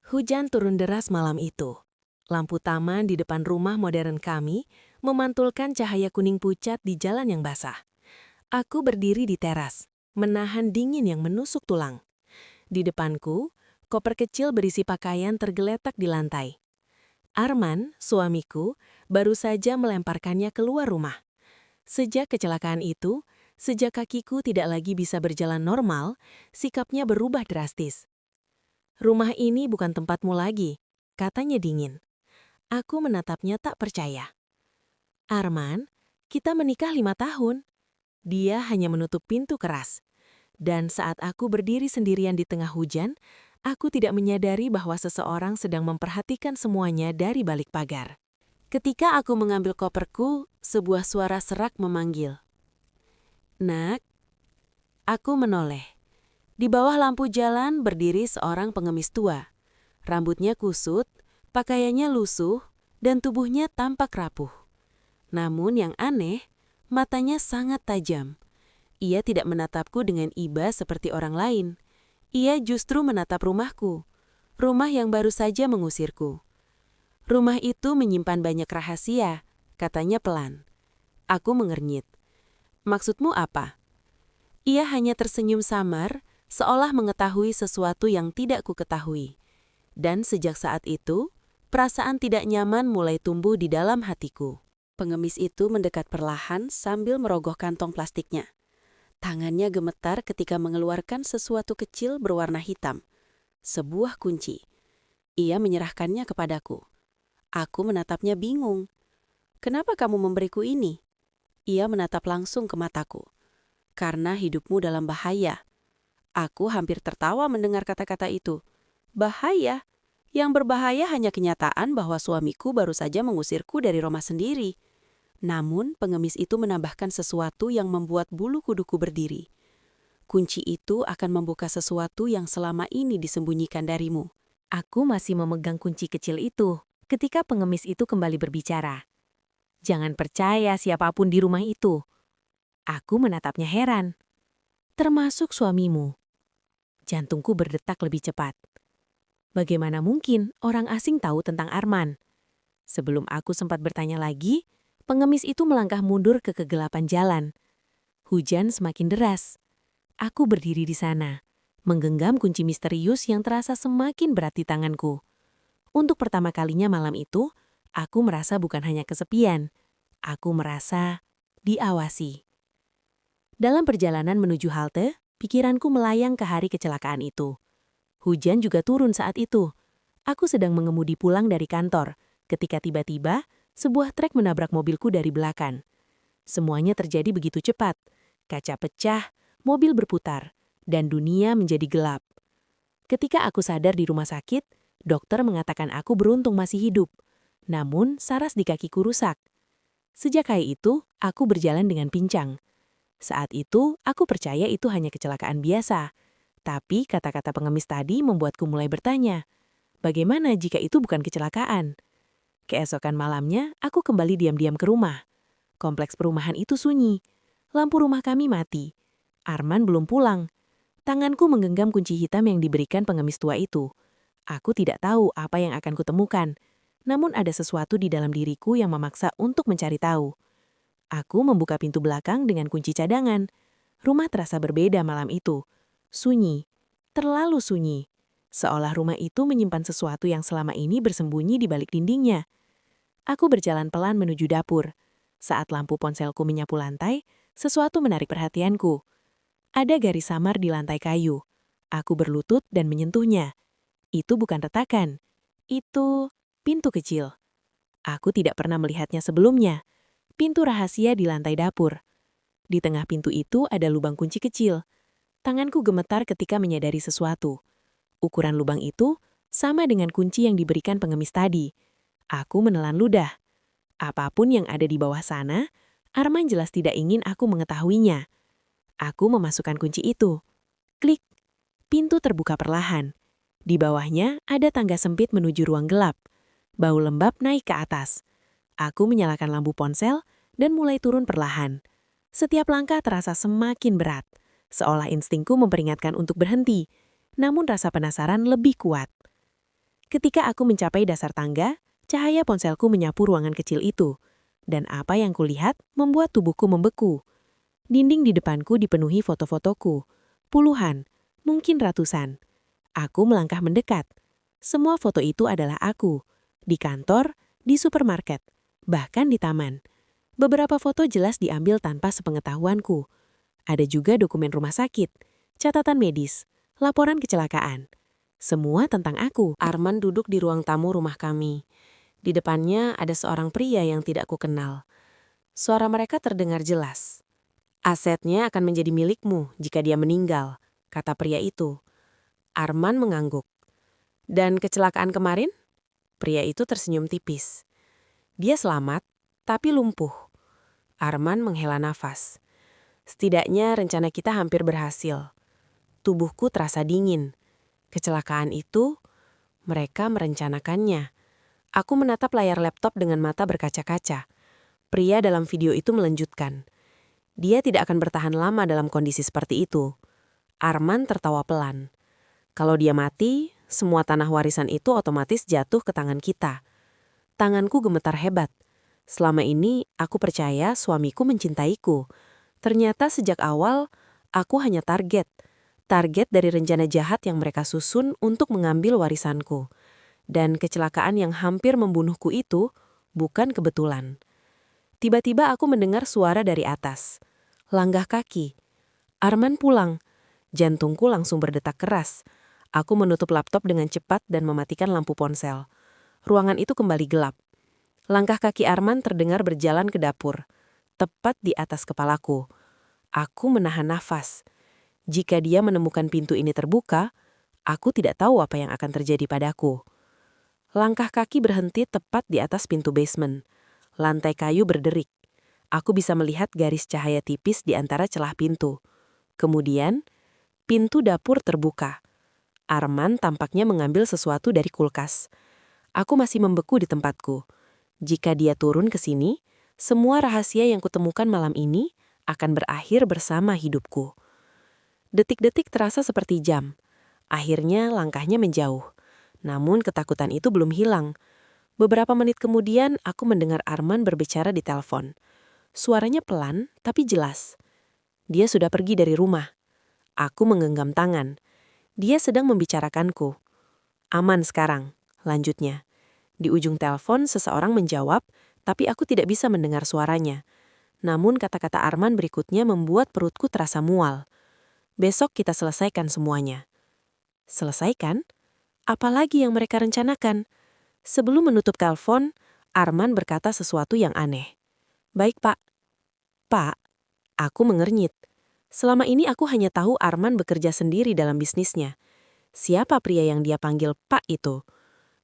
Hujan turun deras malam itu. Lampu taman di depan rumah modern kami memantulkan cahaya kuning pucat di jalan yang basah. Aku berdiri di teras, menahan dingin yang menusuk tulang. Di depanku, koper kecil berisi pakaian tergeletak di lantai. Arman, suamiku, baru saja melemparkannya keluar rumah. Sejak kecelakaan itu, sejak kakiku tidak lagi bisa berjalan normal, sikapnya berubah drastis. Rumah ini bukan tempatmu lagi, katanya dingin. Aku menatapnya tak percaya. Arman, kita menikah 5 tahun. Dia hanya menutup pintu keras. Dan saat aku berdiri sendirian di tengah hujan, aku tidak menyadari bahwa seseorang sedang memperhatikan semuanya dari balik pagar. Ketika aku mengambil koperku, sebuah suara serak memanggil. Nak, aku menoleh. Di bawah lampu jalan berdiri seorang pengemis tua. Rambutnya kusut, pakaiannya lusuh, dan tubuhnya tampak rapuh. Namun yang aneh, matanya sangat tajam. Ia tidak menatapku dengan iba seperti orang lain. Ia justru menatap rumahku, rumah yang baru saja mengusirku. Rumah itu menyimpan banyak rahasia, katanya pelan. Aku mengernyit. Maksudmu apa? Ia hanya tersenyum samar, seolah mengetahui sesuatu yang tidak ku ketahui. Dan sejak saat itu, perasaan tidak nyaman mulai tumbuh di dalam hatiku. Pengemis itu mendekat perlahan sambil merogoh kantong plastiknya. Tangannya gemetar ketika mengeluarkan sesuatu kecil berwarna hitam. Sebuah kunci. Ia menyerahkannya kepadaku. Aku menatapnya bingung. Kenapa kamu memberiku ini? Ia menatap langsung ke mataku. Karena hidupmu dalam bahaya. Aku hampir tertawa mendengar kata-kata itu. Bahaya? Yang berbahaya hanya kenyataan bahwa suamiku baru saja mengusirku dari rumah sendiri. Namun, pengemis itu menambahkan sesuatu yang membuat bulu kuduku berdiri. Kunci itu akan membuka sesuatu yang selama ini disembunyikan darimu. Aku masih memegang kunci kecil itu ketika pengemis itu kembali berbicara. Jangan percaya siapapun di rumah itu. Aku menatapnya heran. Termasuk suamimu. Jantungku berdetak lebih cepat. Bagaimana mungkin orang asing tahu tentang Arman? Sebelum aku sempat bertanya lagi, pengemis itu melangkah mundur ke kegelapan jalan. Hujan semakin deras. Aku berdiri di sana, menggenggam kunci misterius yang terasa semakin berat di tanganku. Untuk pertama kalinya malam itu, aku merasa bukan hanya kesepian. Aku merasa diawasi. Dalam perjalanan menuju halte, pikiranku melayang ke hari kecelakaan itu. Hujan juga turun saat itu. Aku sedang mengemudi pulang dari kantor, ketika tiba-tiba sebuah trek menabrak mobilku dari belakang. Semuanya terjadi begitu cepat. Kaca pecah, mobil berputar, dan dunia menjadi gelap. Ketika aku sadar di rumah sakit, dokter mengatakan aku beruntung masih hidup. Namun, saras di kakiku rusak. Sejak hari itu, aku berjalan dengan pincang. Saat itu, aku percaya itu hanya kecelakaan biasa. Tapi kata-kata pengemis tadi membuatku mulai bertanya, bagaimana jika itu bukan kecelakaan? Keesokan malamnya, aku kembali diam-diam ke rumah. Kompleks perumahan itu sunyi. Lampu rumah kami mati. Arman belum pulang. Tanganku menggenggam kunci hitam yang diberikan pengemis tua itu. Aku tidak tahu apa yang akan kutemukan. Namun ada sesuatu di dalam diriku yang memaksa untuk mencari tahu. Aku membuka pintu belakang dengan kunci cadangan. Rumah terasa berbeda malam itu. Sunyi, terlalu sunyi. Seolah rumah itu menyimpan sesuatu yang selama ini bersembunyi di balik dindingnya. Aku berjalan pelan menuju dapur. Saat lampu ponselku menyapu lantai, sesuatu menarik perhatianku. Ada garis samar di lantai kayu. Aku berlutut dan menyentuhnya. Itu bukan retakan. Itu pintu kecil. Aku tidak pernah melihatnya sebelumnya. Pintu rahasia di lantai dapur. Di tengah pintu itu ada lubang kunci kecil. Tanganku gemetar ketika menyadari sesuatu. Ukuran lubang itu sama dengan kunci yang diberikan pengemis tadi. Aku menelan ludah. Apapun yang ada di bawah sana, Arman jelas tidak ingin aku mengetahuinya. Aku memasukkan kunci itu. Klik. Pintu terbuka perlahan. Di bawahnya ada tangga sempit menuju ruang gelap. Bau lembab naik ke atas. Aku menyalakan lampu ponsel dan mulai turun perlahan. Setiap langkah terasa semakin berat. Seolah instingku memperingatkan untuk berhenti, namun rasa penasaran lebih kuat. Ketika aku mencapai dasar tangga, cahaya ponselku menyapu ruangan kecil itu. Dan apa yang kulihat membuat tubuhku membeku. Dinding di depanku dipenuhi foto-fotoku. Puluhan, mungkin ratusan. Aku melangkah mendekat. Semua foto itu adalah aku. Di kantor, di supermarket, bahkan di taman. Beberapa foto jelas diambil tanpa sepengetahuanku. Ada juga dokumen rumah sakit, catatan medis, laporan kecelakaan. Semua tentang aku. Arman duduk di ruang tamu rumah kami. Di depannya ada seorang pria yang tidak kukenal. Suara mereka terdengar jelas. Asetnya akan menjadi milikmu jika dia meninggal, kata pria itu. Arman mengangguk. Dan kecelakaan kemarin? Pria itu tersenyum tipis. Dia selamat, tapi lumpuh. Arman menghela nafas. Setidaknya rencana kita hampir berhasil. Tubuhku terasa dingin. Kecelakaan itu, mereka merencanakannya. Aku menatap layar laptop dengan mata berkaca-kaca. Pria dalam video itu melanjutkan. Dia tidak akan bertahan lama dalam kondisi seperti itu. Arman tertawa pelan. Kalau dia mati, semua tanah warisan itu otomatis jatuh ke tangan kita. Tanganku gemetar hebat. Selama ini, aku percaya suamiku mencintaiku. Ternyata sejak awal, aku hanya target. Target dari rencana jahat yang mereka susun untuk mengambil warisanku. Dan kecelakaan yang hampir membunuhku itu bukan kebetulan. Tiba-tiba aku mendengar suara dari atas. Langgah kaki. Arman pulang. Jantungku langsung berdetak keras. Aku menutup laptop dengan cepat dan mematikan lampu ponsel. Ruangan itu kembali gelap. Langkah kaki Arman terdengar berjalan ke dapur, tepat di atas kepalaku. Aku menahan nafas. Jika dia menemukan pintu ini terbuka, aku tidak tahu apa yang akan terjadi padaku. Langkah kaki berhenti tepat di atas pintu basement. Lantai kayu berderik. Aku bisa melihat garis cahaya tipis di antara celah pintu. Kemudian, pintu dapur terbuka. Arman tampaknya mengambil sesuatu dari kulkas. Aku masih membeku di tempatku. Jika dia turun ke sini, semua rahasia yang kutemukan malam ini akan berakhir bersama hidupku. Detik-detik terasa seperti jam. Akhirnya langkahnya menjauh. Namun ketakutan itu belum hilang. Beberapa menit kemudian aku mendengar Arman berbicara di telepon. Suaranya pelan tapi jelas. Dia sudah pergi dari rumah. Aku menggenggam tangan. Dia sedang membicarakanku. Aman sekarang, lanjutnya. Di ujung telepon seseorang menjawab, tapi aku tidak bisa mendengar suaranya. Namun kata-kata Arman berikutnya membuat perutku terasa mual. Besok kita selesaikan semuanya. Selesaikan? Apalagi yang mereka rencanakan? Sebelum menutup telepon, Arman berkata sesuatu yang aneh. Baik, Pak. Pak, aku mengernyit. Selama ini aku hanya tahu Arman bekerja sendiri dalam bisnisnya. Siapa pria yang dia panggil Pak itu?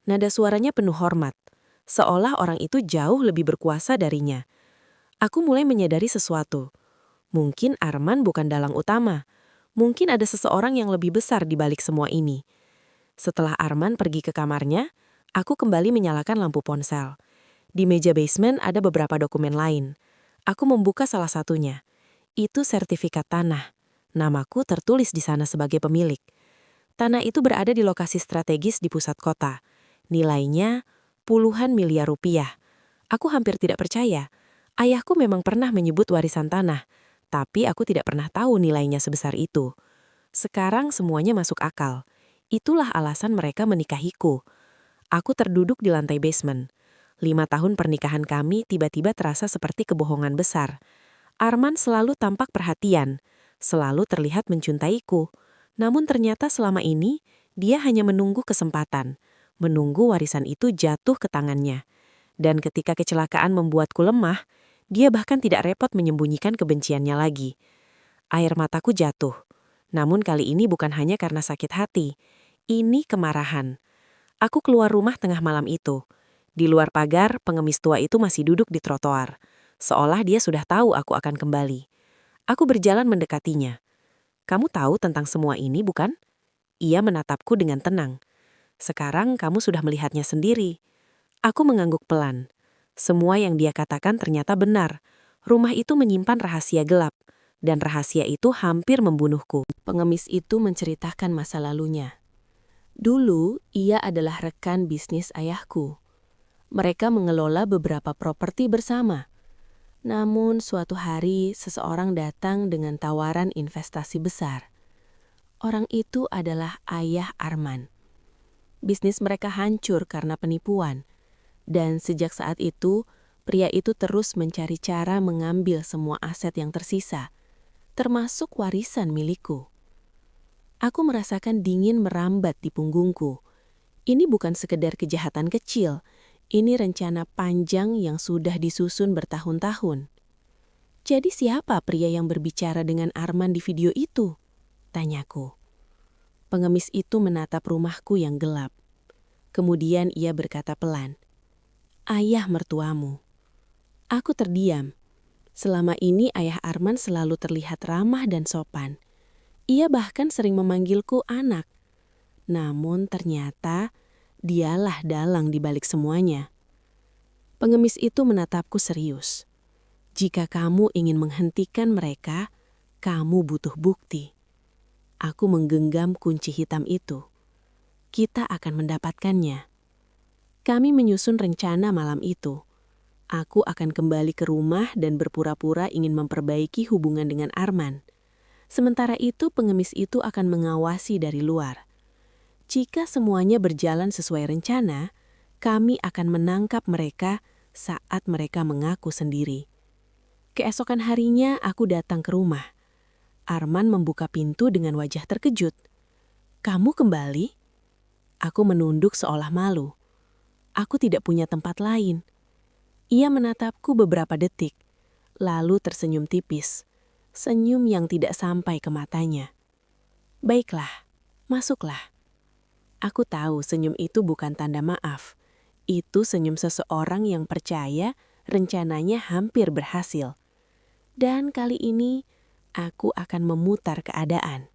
Nada suaranya penuh hormat, seolah orang itu jauh lebih berkuasa darinya. Aku mulai menyadari sesuatu. Mungkin Arman bukan dalang utama. Mungkin ada seseorang yang lebih besar di balik semua ini. Setelah Arman pergi ke kamarnya, aku kembali menyalakan lampu ponsel. Di meja basement ada beberapa dokumen lain. Aku membuka salah satunya. Itu sertifikat tanah. Namaku tertulis di sana sebagai pemilik. Tanah itu berada di lokasi strategis di pusat kota. Nilainya puluhan miliar rupiah. Aku hampir tidak percaya. Ayahku memang pernah menyebut warisan tanah, tapi aku tidak pernah tahu nilainya sebesar itu. Sekarang semuanya masuk akal. Itulah alasan mereka menikahiku. Aku terduduk di lantai basement. 5 tahun pernikahan kami tiba-tiba terasa seperti kebohongan besar. Arman selalu tampak perhatian, selalu terlihat mencintaiku. Namun ternyata selama ini, dia hanya menunggu kesempatan, menunggu warisan itu jatuh ke tangannya. Dan ketika kecelakaan membuatku lemah, dia bahkan tidak repot menyembunyikan kebenciannya lagi. Air mataku jatuh. Namun kali ini bukan hanya karena sakit hati. Ini kemarahan. Aku keluar rumah tengah malam itu. Di luar pagar, pengemis tua itu masih duduk di trotoar. Seolah dia sudah tahu aku akan kembali. Aku berjalan mendekatinya. Kamu tahu tentang semua ini, bukan? Ia menatapku dengan tenang. Sekarang kamu sudah melihatnya sendiri. Aku mengangguk pelan. Semua yang dia katakan ternyata benar. Rumah itu menyimpan rahasia gelap. Dan rahasia itu hampir membunuhku. Pengemis itu menceritakan masa lalunya. Dulu, ia adalah rekan bisnis ayahku. Mereka mengelola beberapa properti bersama. Namun, suatu hari seseorang datang dengan tawaran investasi besar. Orang itu adalah ayah Arman. Bisnis mereka hancur karena penipuan. Dan sejak saat itu, pria itu terus mencari cara mengambil semua aset yang tersisa, termasuk warisan milikku. Aku merasakan dingin merambat di punggungku. Ini bukan sekedar kejahatan kecil, ini rencana panjang yang sudah disusun bertahun-tahun. Jadi siapa pria yang berbicara dengan Arman di video itu? Tanyaku. Pengemis itu menatap rumahku yang gelap. Kemudian ia berkata pelan, "Ayah mertuamu." Aku terdiam. Selama ini ayah Arman selalu terlihat ramah dan sopan. Ia bahkan sering memanggilku anak. Namun ternyata dialah dalang di balik semuanya. Pengemis itu menatapku serius. Jika kamu ingin menghentikan mereka, kamu butuh bukti. Aku menggenggam kunci hitam itu. Kita akan mendapatkannya. Kami menyusun rencana malam itu. Aku akan kembali ke rumah dan berpura-pura ingin memperbaiki hubungan dengan Arman. Sementara itu pengemis itu akan mengawasi dari luar. Jika semuanya berjalan sesuai rencana, kami akan menangkap mereka saat mereka mengaku sendiri. Keesokan harinya aku datang ke rumah. Arman membuka pintu dengan wajah terkejut. "Kamu kembali?" Aku menunduk seolah malu. Aku tidak punya tempat lain. Ia menatapku beberapa detik, lalu tersenyum tipis. Senyum yang tidak sampai ke matanya. "Baiklah, masuklah." Aku tahu senyum itu bukan tanda maaf. Itu senyum seseorang yang percaya rencananya hampir berhasil. Dan kali ini, aku akan memutar keadaan.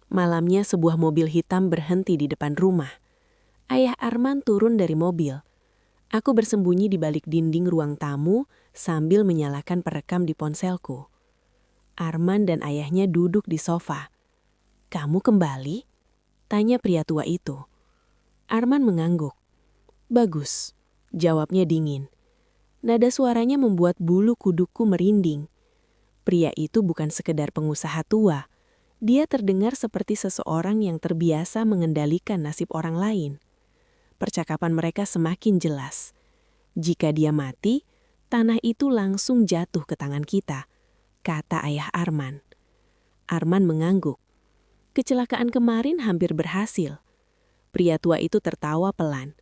Malamnya sebuah mobil hitam berhenti di depan rumah. Ayah Arman turun dari mobil. Aku bersembunyi di balik dinding ruang tamu sambil menyalakan perekam di ponselku. Arman dan ayahnya duduk di sofa. "Kamu kembali?" tanya pria tua itu. Arman mengangguk. "Bagus," jawabnya dingin. Nada suaranya membuat bulu kuduku merinding. Pria itu bukan sekedar pengusaha tua. Dia terdengar seperti seseorang yang terbiasa mengendalikan nasib orang lain. Percakapan mereka semakin jelas. Jika dia mati, tanah itu langsung jatuh ke tangan kita, kata ayah Arman. Arman mengangguk. Kecelakaan kemarin hampir berhasil. Pria tua itu tertawa pelan.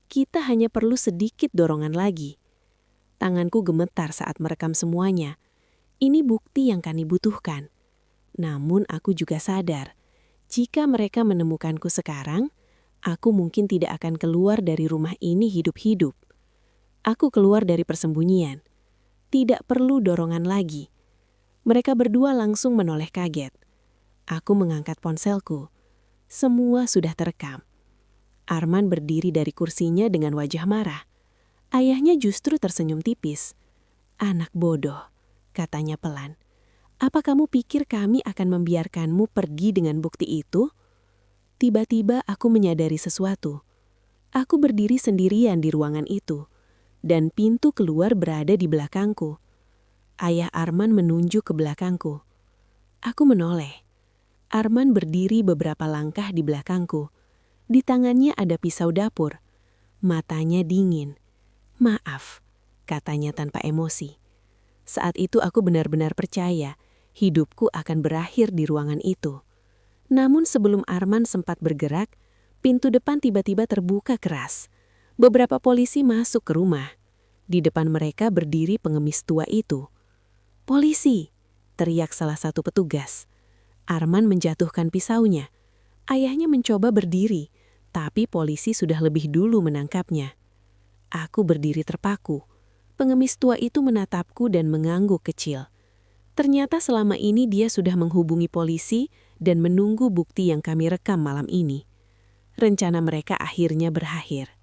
Kita hanya perlu sedikit dorongan lagi. Tanganku gemetar saat merekam semuanya. Ini bukti yang kami butuhkan. Namun aku juga sadar, jika mereka menemukanku sekarang, aku mungkin tidak akan keluar dari rumah ini hidup-hidup. Aku keluar dari persembunyian. Tidak perlu dorongan lagi. Mereka berdua langsung menoleh kaget. Aku mengangkat ponselku. Semua sudah terekam. Arman berdiri dari kursinya dengan wajah marah. Ayahnya justru tersenyum tipis. "Anak bodoh," katanya pelan. "Apa kamu pikir kami akan membiarkanmu pergi dengan bukti itu?" Tiba-tiba aku menyadari sesuatu. Aku berdiri sendirian di ruangan itu, dan pintu keluar berada di belakangku. Ayah Arman menunjuk ke belakangku. Aku menoleh. Arman berdiri beberapa langkah di belakangku. Di tangannya ada pisau dapur. Matanya dingin. "Maaf," katanya tanpa emosi. Saat itu aku benar-benar percaya hidupku akan berakhir di ruangan itu. Namun sebelum Arman sempat bergerak, pintu depan tiba-tiba terbuka keras. Beberapa polisi masuk ke rumah. Di depan mereka berdiri pengemis tua itu. "Polisi!" teriak salah satu petugas. Arman menjatuhkan pisaunya. Ayahnya mencoba berdiri, tapi polisi sudah lebih dulu menangkapnya. Aku berdiri terpaku. Pengemis tua itu menatapku dan mengangguk kecil. Ternyata selama ini dia sudah menghubungi polisi dan menunggu bukti yang kami rekam malam ini. Rencana mereka akhirnya berakhir.